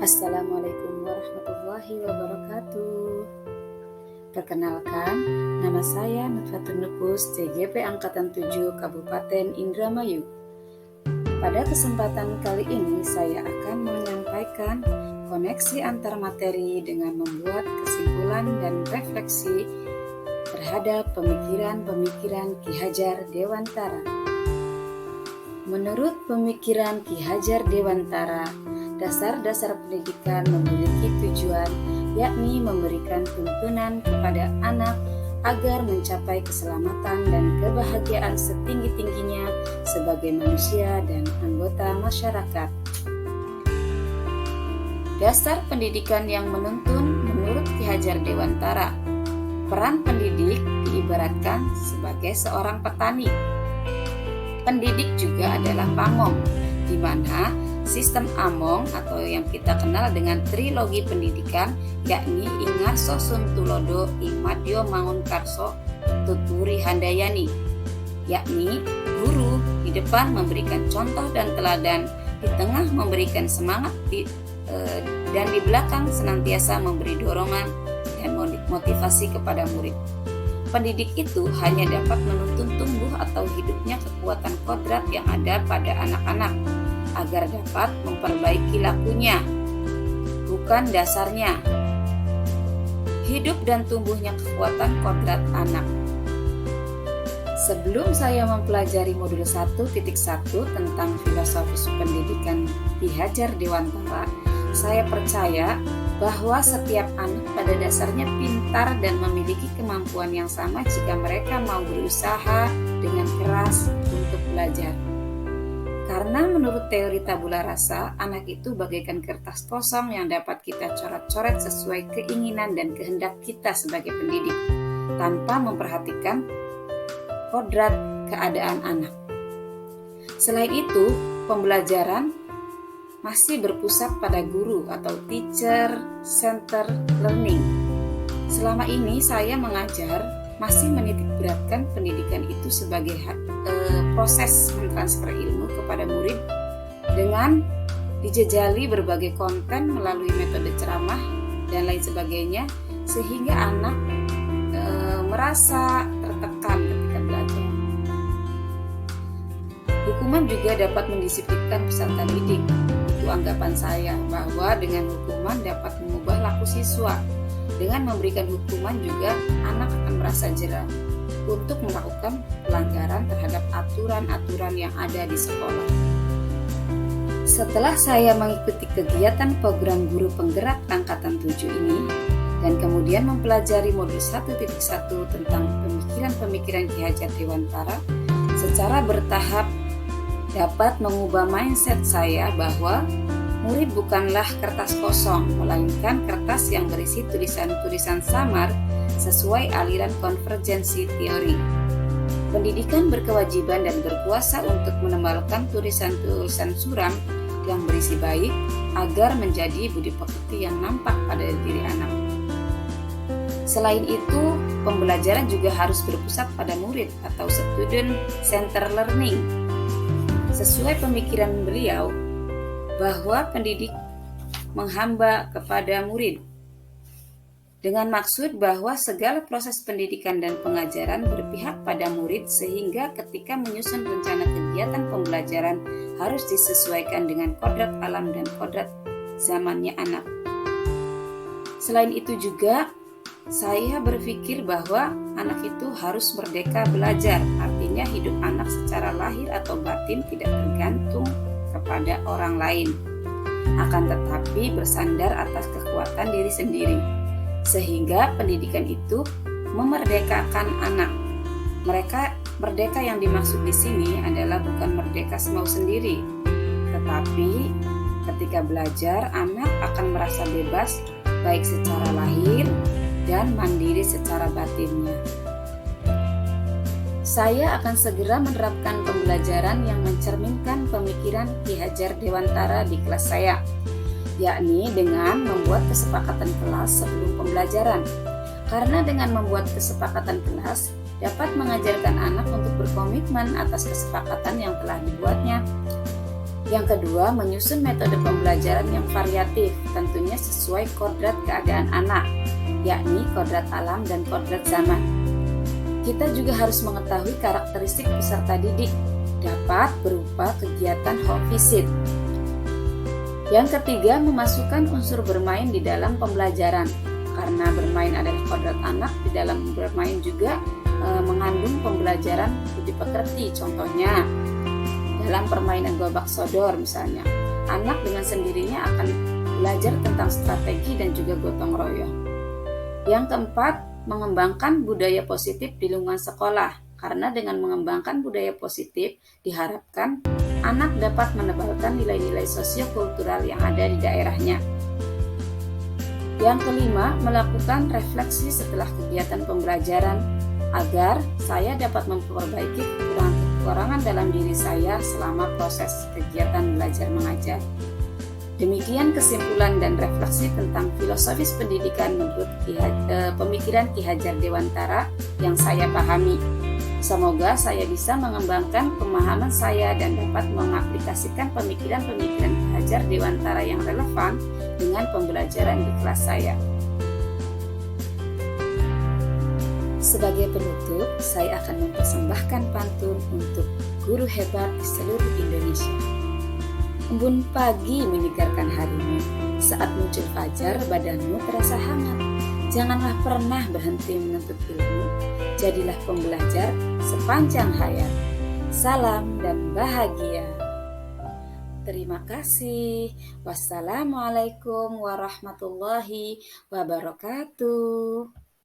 Assalamualaikum warahmatullahi wabarakatuh. Perkenalkan, nama saya Nurfatun Nupus, TGP Angkatan 7 Kabupaten Indramayu. Pada kesempatan kali ini saya akan menyampaikan koneksi antar materi dengan membuat kesimpulan dan refleksi terhadap pemikiran-pemikiran Ki Hajar Dewantara. Menurut pemikiran Ki Hajar Dewantara, dasar-dasar pendidikan memiliki tujuan, yakni memberikan tuntunan kepada anak agar mencapai keselamatan dan kebahagiaan setinggi-tingginya sebagai manusia dan anggota masyarakat. Dasar pendidikan yang menuntun menurut Ki Hajar Dewantara, peran pendidik diibaratkan sebagai seorang petani. Pendidik juga adalah pamong, di mana sistem Among atau yang kita kenal dengan trilogi pendidikan, yakni Ingarso Suntulodo Imadyo Mangunkarso Tuturi Handayani, yakni guru di depan memberikan contoh dan teladan, di tengah memberikan semangat dan di belakang senantiasa memberi dorongan dan motivasi kepada murid. Pendidik itu hanya dapat menuntun tumbuh atau hidupnya kekuatan kodrat yang ada pada anak-anak agar dapat memperbaiki lakunya, bukan dasarnya. Hidup dan tumbuhnya kekuatan kodrat anak. Sebelum saya mempelajari modul 1.1 tentang filosofis pendidikan Ki Hajar Dewantara, saya percaya bahwa setiap anak pada dasarnya pintar dan memiliki kemampuan yang sama jika mereka mau berusaha dengan keras untuk belajar. Karena menurut teori tabula rasa, anak itu bagaikan kertas kosong yang dapat kita coret-coret sesuai keinginan dan kehendak kita sebagai pendidik, tanpa memperhatikan kodrat keadaan anak. Selain itu, pembelajaran masih berpusat pada guru atau teacher center learning. Selama ini saya mengajar masih menitik beratkan pendidikan itu sebagai proses mentransfer ilmu kepada murid dengan dijejali berbagai konten melalui metode ceramah dan lain sebagainya, sehingga anak merasa tertekan ketika belajar. Hukuman juga dapat mendisiplinkan peserta didik. Itu anggapan saya, bahwa dengan hukuman dapat mengubah laku siswa. Dengan memberikan hukuman juga anak akan merasa jerah untuk melakukan pelanggaran terhadap aturan-aturan yang ada di sekolah. Setelah saya mengikuti kegiatan program guru penggerak angkatan 7 ini dan kemudian mempelajari modul 1.1 tentang pemikiran-pemikiran Ki Hajar Dewantara, secara bertahap dapat mengubah mindset saya bahwa murid bukanlah kertas kosong, melainkan kertas yang berisi tulisan-tulisan samar sesuai aliran konvergensi teori. Pendidikan berkewajiban dan berkuasa untuk menebalkan tulisan-tulisan suram yang berisi baik agar menjadi budi pekerti yang nampak pada diri anak. Selain itu, pembelajaran juga harus berpusat pada murid atau student center learning. Sesuai pemikiran beliau, bahwa pendidik menghamba kepada murid dengan maksud bahwa segala proses pendidikan dan pengajaran berpihak pada murid, sehingga ketika menyusun rencana kegiatan pembelajaran harus disesuaikan dengan kodrat alam dan kodrat zamannya anak. Selain itu juga saya berpikir bahwa anak itu harus merdeka belajar, artinya hidup anak secara lahir atau batin tidak tergantung kepada orang lain, akan tetapi bersandar atas kekuatan diri sendiri, sehingga pendidikan itu memerdekakan anak. Merdeka yang dimaksud di sini adalah bukan merdeka semau sendiri, tetapi ketika belajar anak akan merasa bebas baik secara lahir dan mandiri secara batinnya. Saya akan segera menerapkan pembelajaran yang mencerminkan pemikiran Ki Hajar Dewantara di kelas saya, yakni dengan membuat kesepakatan kelas sebelum pembelajaran. Karena dengan membuat kesepakatan kelas dapat mengajarkan anak untuk berkomitmen atas kesepakatan yang telah dibuatnya. Yang kedua, menyusun metode pembelajaran yang variatif, tentunya sesuai kodrat keadaan anak, yakni kodrat alam dan kodrat zaman. Kita juga harus mengetahui karakteristik peserta didik, dapat berupa kegiatan home visit. Yang ketiga, memasukkan unsur bermain di dalam pembelajaran, karena bermain adalah kodrat anak. Di dalam bermain juga mengandung pembelajaran lebih pekerti. Contohnya, dalam permainan gobak sodor misalnya, anak dengan sendirinya akan belajar tentang strategi dan juga gotong royong. Yang keempat, mengembangkan budaya positif di lingkungan sekolah, karena dengan mengembangkan budaya positif diharapkan anak dapat menebalkan nilai-nilai sosiokultural yang ada di daerahnya. Yang kelima, melakukan refleksi setelah kegiatan pembelajaran agar saya dapat memperbaiki kekurangan dalam diri saya selama proses kegiatan belajar mengajar. Demikian kesimpulan dan refleksi tentang filosofis pendidikan menurut pemikiran Ki Hajar Dewantara yang saya pahami. Semoga saya bisa mengembangkan pemahaman saya dan dapat mengaplikasikan pemikiran-pemikiran Ki Hajar Dewantara yang relevan dengan pembelajaran di kelas saya. Sebagai penutup, saya akan mempersembahkan pantun untuk guru hebat di seluruh Indonesia. Embun pagi menyegarkan harimu, saat muncul fajar badanmu terasa hangat. Janganlah pernah berhenti menuntut ilmu, jadilah pembelajar sepanjang hayat. Salam dan bahagia. Terima kasih. Wassalamualaikum warahmatullahi wabarakatuh.